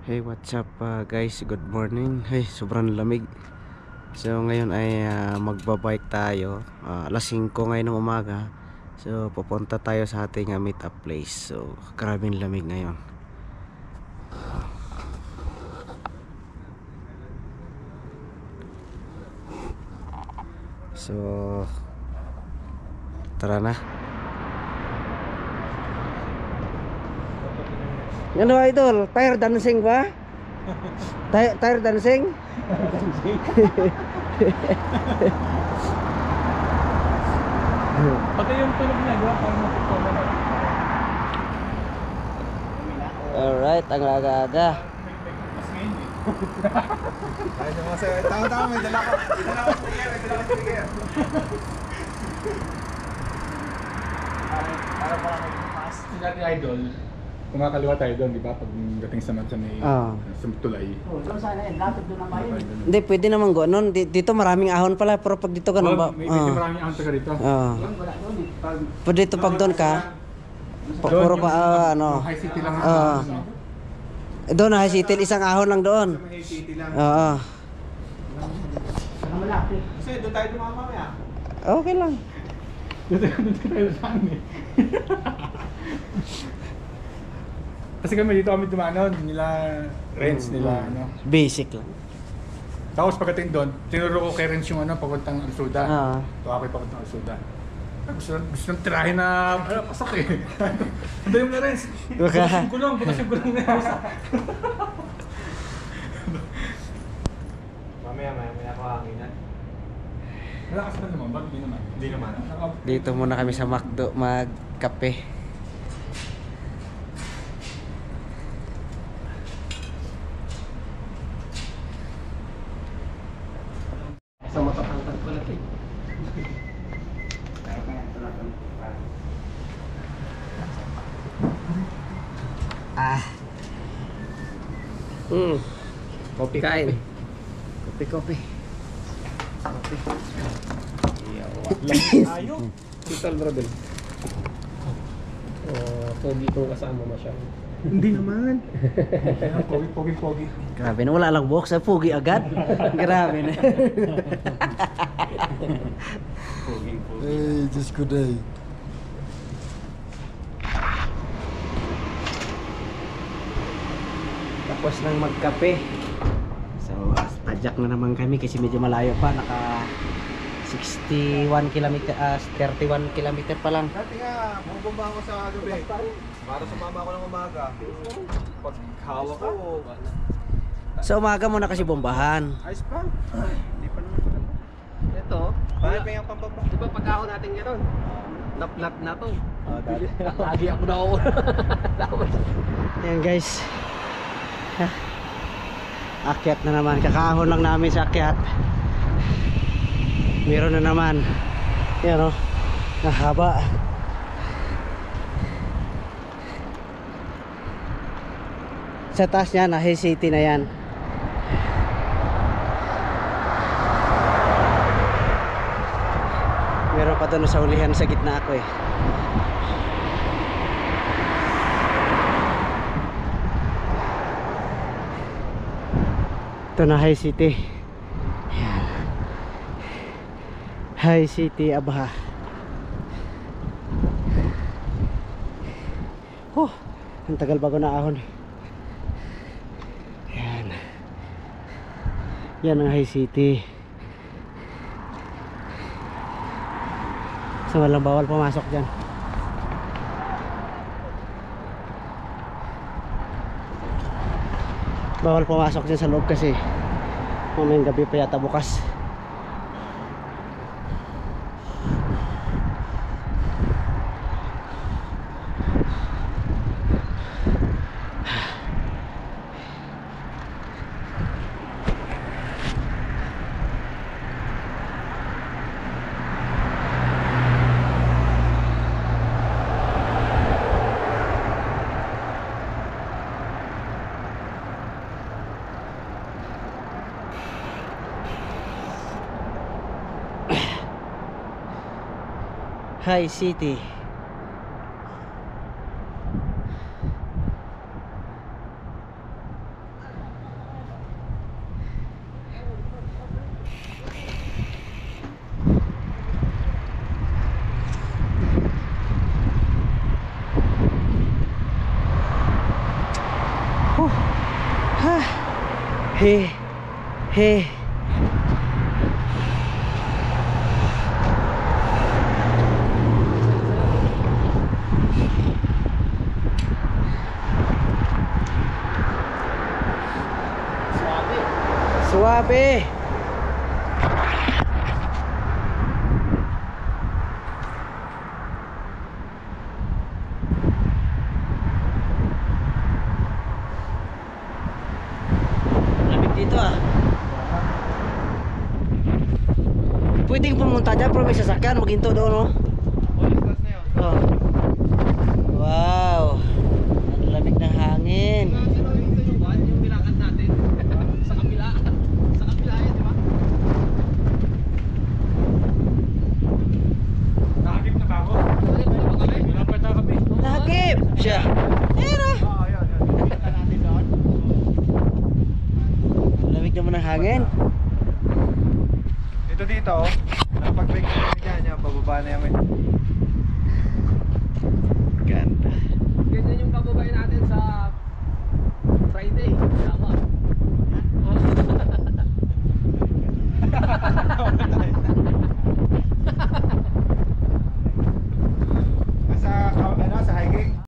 Hey, what's up guys? Good morning. Hey, sobrang lamig. So ngayon ay magbabike tayo. Alas 5 ngayon ng umaga. So pupunta tayo sa ating meet up place. So grabing lamig ngayon. So tara na. Ano idol? Tire dancing ba? Tire dancing? Pati yung tunog na gawa parang matutunan na. Alright, ang aga-aga. Ay, naman sa'yo. Tama-tama, may dala ko. May dala ko speaker. Para pala may pass. Si dati idol, kumakaliwa tayo doon, di ba? Pag dating sa may sa tulay. Oh, doon sana yan. Lapit doon ang bayan. Hindi, pwede naman gano'n. Dito maraming ahon pala, pero pag dito ganun ba? May maraming ang taga dito. Doon, wala doon eh. Pero dito pag doon ka, puro pa ano. High city lang Doon na City, isang ahon lang doon. Sa may city lang. Oo. Saka malapit. Kasi doon tayo dumama mamaya. Okay lang. Doon tayo saan eh. Kasi dito kami dumanon, nila Renz, nila ano. Basic lang. Tapos pagdating doon, tinuro ko kay Renz yung papuntang Alsuda. Ito ako papuntang Alsuda. Gusto nang tirahin na pasok eh. Ang dali mo na Renz. Butas yung gulong na yun. Mamaya ako hanginan. Malakas na naman, ba't hindi naman? Hindi naman. Dito muna kami sa McDo magkape. Sa matatangkad ko lang eh. Kopi kain. Kopi. Ayo. Total brother. Pogi kong kasama masyado. Hindi naman. Pogi. Grabe na, wala lang buhok sa pugi agad. Grabe na. Ay, Diyos ko day. Tapos nang magkape. So, tadyak na naman kami kasi medyo malayo pa. Naka 61 kilometer, 31 kilometer pa lang. Dati nga, bumubomba ako sa gabi. Para sumama ako ng umaga. Pag hawak ko, Sa umaga mo na kasi bombahan. ayos pa. Hindi pa naman. Ito, Bakit may ang pambaba? di ba pag ako natin gano'n? Naplat na to. Dati. Lagi ako na ako. Ayan guys. Akyat na naman. Kakahon lang namin sa akyat. Meron na naman. Yan o. Nahaba. Sa taas niya, na City na yan. Meron pa doon sa ulihan sa gitna ako eh. Ito na High City. Ayan. High City, Abaha. Oh, ang tagal bago na ahon. Ayan. Yan ang High City. So walang bawal pumasok dyan. Bawal pumasok dyan sa loob kasi mamayang gabi pa yata bukas. High City. He. He. Suabe. Lamig dito ah. Pwedeng pumunta dyan pero may sasakyan. Maghinto doon oh. Oh. Wow. Ang lamig ng hangin. Yung bilakad natin. Sa kabila. Sa kabila yan, di ba? Nakagip na ba ako? Wala pa tayo kami. Nakip siya. Ayan oh. Ang lamig naman ng hangin. Dito, oh. Napag-break na dyan, yan. Pababa na yan. Ganda. Ganyan yung pababay natin sa Friday.